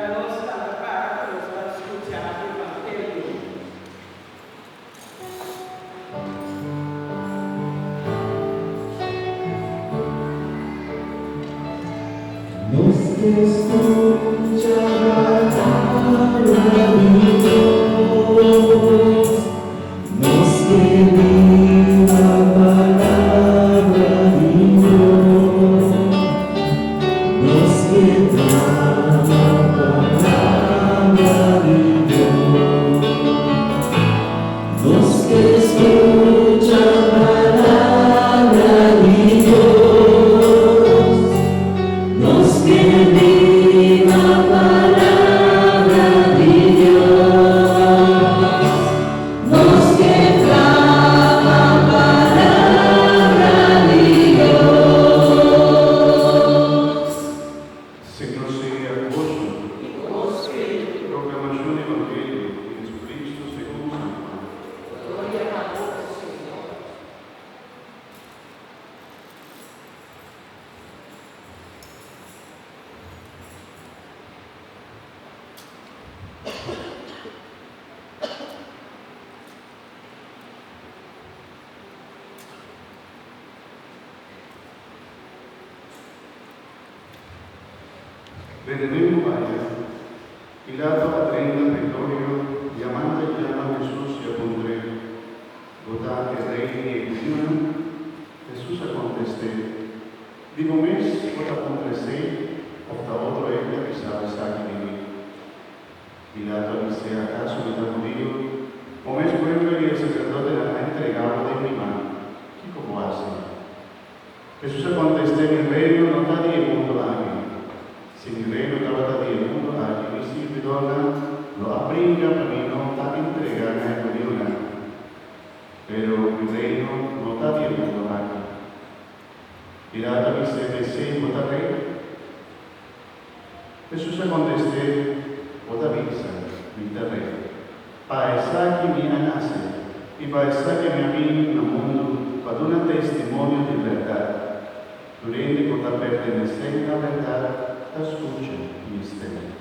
Lo nostra parte, lo ascoltiamo il Vangelo. Nos que escucha la palabra de Dios, nos que vive la palabra de Dios, nos que da la palabra de Dios, nos que escucha la palabra de Dios, nos que vive la palabra de Dios, nos que da la palabra de Dios. Senhor seja convosco. Proclamação do Evangelho de Jesus Cristo segundo São João. Glória a Deus, Senhor. Venendo Maria, Pilato atrenda pretorio, chiamando a Gesù e appunto, votate reini e giudicano, Gesù conteste, dico mes, vota contra se, opta otro ella que sabe saque de mí. Pilato dice, ¿acaso me da judío? O mes pueblo y el sacerdote la ha entregado de mi mano. ¿Qué como hace? Jesús conteste, mi reino no está ni el mundo ágil. Se mi reino estaba di il mondo a chi mi si donna lo apringa per mi non da entregare a Dio. Pero mi reino non sta di il mondo a chi. Pilato mi se sei vota re. Gesù conteste vota visa, mi re. Paesa che mi anase, e paesa che mi amin nel mondo, ad una testimonio di verità. Tu rendi con la pertenenza alla verità. Ascolta, Ministero.